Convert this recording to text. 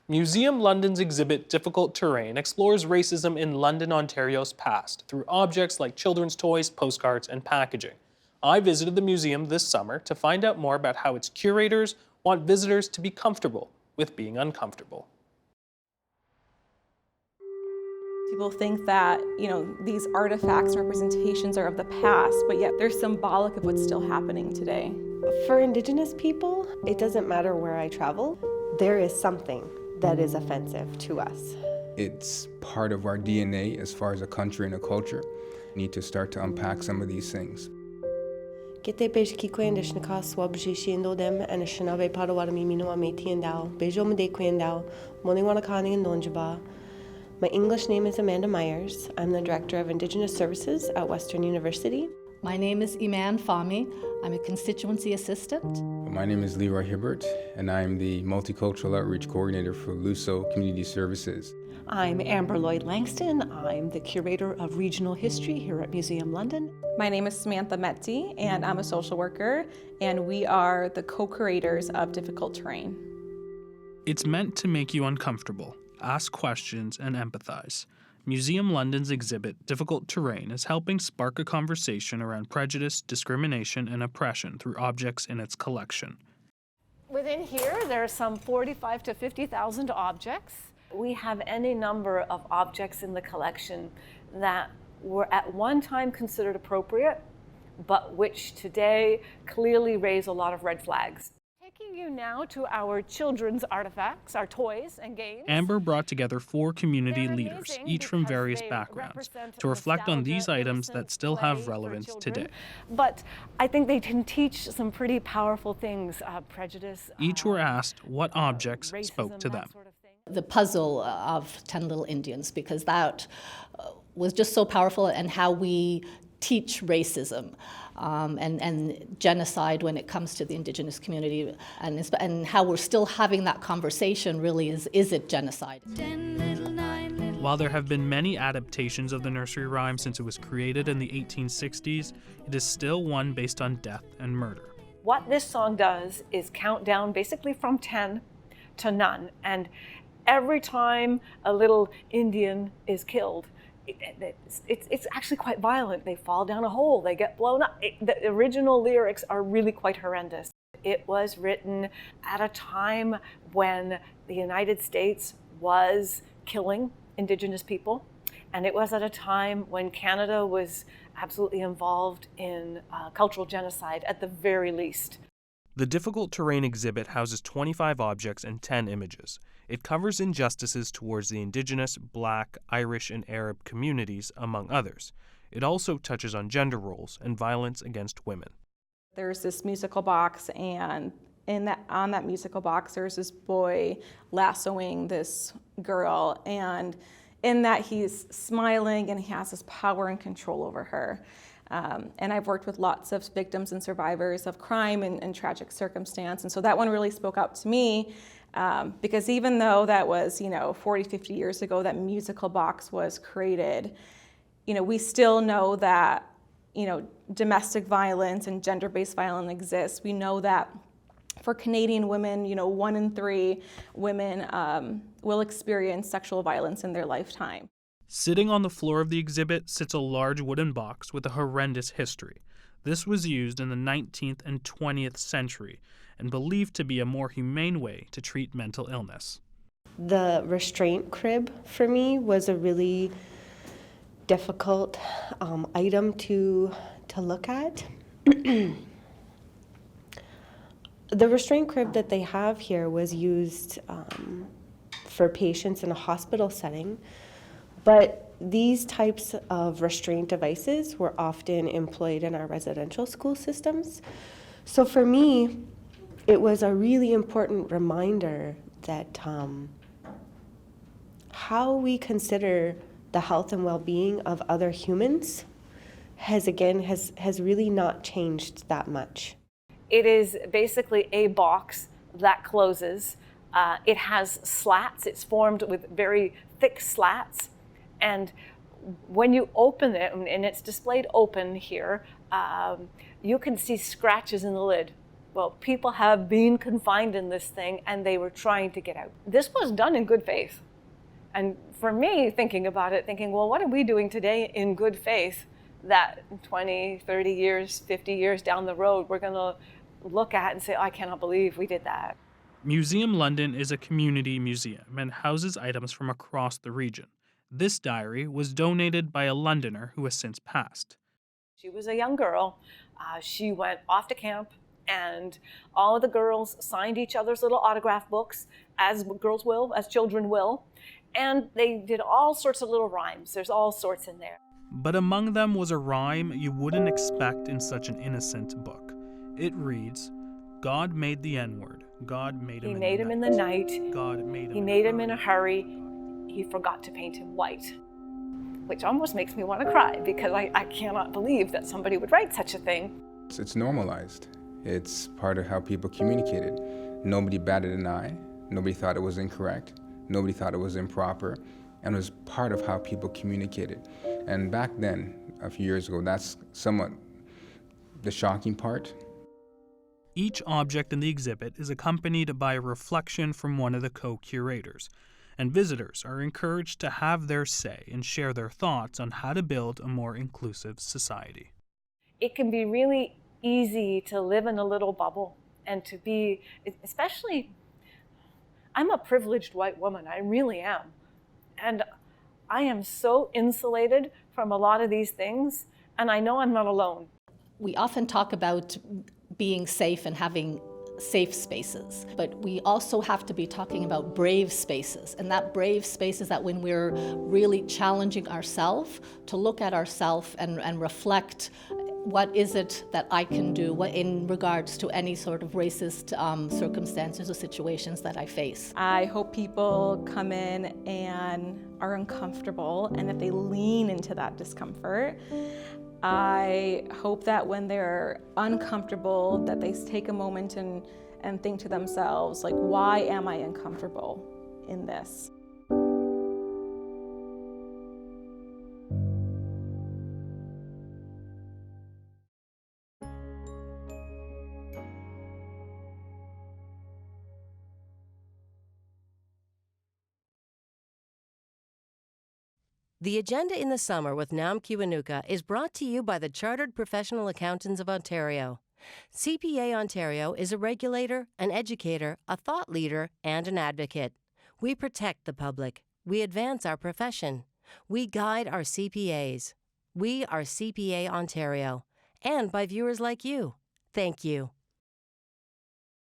Museum London's exhibit Difficult Terrain explores racism in London, Ontario's past through objects like children's toys, postcards, and packaging. I visited the museum this summer to find out more about how its curators want visitors to be comfortable with being uncomfortable. People think that, these artifacts and representations are of the past, but yet they're symbolic of what's still happening today. For Indigenous people, it doesn't matter where I travel, there is something that is offensive to us. It's part of our DNA as far as a country and a culture. We need to start to unpack some of these things. My English name is Amanda Myers. I'm the Director of Indigenous Services at Western University. My name is Iman Fahmy. I'm a constituency assistant. My name is Leroy Hibbert, and I'm the Multicultural Outreach Coordinator for LUSO Community Services. I'm Amber Lloyd Langston. I'm the Curator of Regional History here at Museum London. My name is Samantha Metzi, and I'm a social worker, and we are the co-curators of Difficult Terrain. It's meant to make you uncomfortable, ask questions, and empathize. Museum London's exhibit, Difficult Terrain, is helping spark a conversation around prejudice, discrimination, and oppression through objects in its collection. Within here, there are some 45 to 50,000 objects. We have any number of objects in the collection that were at one time considered appropriate, but which today clearly raise a lot of red flags. Taking you now to our children's artifacts, our toys and games. Amber brought together 4 community leaders, each from various backgrounds, to reflect on these items that still have relevance today. But I think they can teach some pretty powerful things, prejudice. Each were asked what objects spoke to them. Sort of thing. The puzzle of 10 Little Indians, because that was just so powerful, and how we teach racism and genocide when it comes to the Indigenous community, and how we're still having that conversation really is it genocide? While there have been many adaptations of the nursery rhyme since it was created in the 1860s, it is still one based on death and murder. What this song does is count down basically from 10 to none, and every time a little Indian is killed, it's actually quite violent. They fall down a hole, they get blown up. The original lyrics are really quite horrendous. It was written at a time when the United States was killing Indigenous people, and it was at a time when Canada was absolutely involved in cultural genocide at the very least. The Difficult Terrain exhibit houses 25 objects and 10 images. It covers injustices towards the Indigenous, Black, Irish, and Arab communities, among others. It also touches on gender roles and violence against women. There's this musical box, and on that musical box there's this boy lassoing this girl, and in that he's smiling and he has this power and control over her. And I've worked with lots of victims and survivors of crime and tragic circumstance, and so that one really spoke out to me, because even though that was 40, 50 years ago that musical box was created, we still know that domestic violence and gender-based violence exists. We know that for Canadian women, 1 in 3 women will experience sexual violence in their lifetime. Sitting on the floor of the exhibit sits a large wooden box with a horrendous history. This was used in the 19th and 20th century and believed to be a more humane way to treat mental illness. The Restraint Crib for me was a really difficult item to look at. The Restraint Crib that they have here was used for patients in a hospital setting, but these types of restraint devices were often employed in our residential school systems. So for me, it was a really important reminder that how we consider the health and well-being of other humans has really not changed that much. It is basically a box that closes. It has slats. It's formed with very thick slats. And when you open it, and it's displayed open here, you can see scratches in the lid. Well, people have been confined in this thing and they were trying to get out. This was done in good faith. And for me, thinking about it, thinking, well, what are we doing today in good faith that 20, 30 years, 50 years down the road, we're going to look at and say, I cannot believe we did that. Museum London is a community museum and houses items from across the region. This diary was donated by a Londoner who has since passed. She was a young girl. She went off to camp, and all of the girls signed each other's little autograph books, as girls will, as children will, and they did all sorts of little rhymes. There's all sorts in there. But among them was a rhyme you wouldn't expect in such an innocent book. It reads, God made the N-word. God made him in the night. He made him in the night. God made him He made him in a hurry. He forgot to paint him white. Which almost makes me want to cry, because I cannot believe that somebody would write such a thing. It's normalized. It's part of how people communicated. Nobody batted an eye. Nobody thought it was incorrect. Nobody thought it was improper. And it was part of how people communicated. And back then, a few years ago, that's somewhat the shocking part. Each object in the exhibit is accompanied by a reflection from one of the co-curators, and visitors are encouraged to have their say and share their thoughts on how to build a more inclusive society. It can be really easy to live in a little bubble and to be, especially, I'm a privileged white woman, I really am. And I am so insulated from a lot of these things, and I know I'm not alone. We often talk about being safe and having safe spaces, but we also have to be talking about brave spaces. And that brave space is that when we're really challenging ourselves to look at ourselves and reflect, what is it that I can do in regards to any sort of racist circumstances or situations that I face. I hope people come in and are uncomfortable and that they lean into that discomfort. I hope that when they're uncomfortable, that they take a moment and think to themselves, like, why am I uncomfortable in this? The Agenda in the Summer with Nam Kiwanuka is brought to you by the Chartered Professional Accountants of Ontario. CPA Ontario is a regulator, an educator, a thought leader, and an advocate. We protect the public. We advance our profession. We guide our CPAs. We are CPA Ontario, and by viewers like you. Thank you.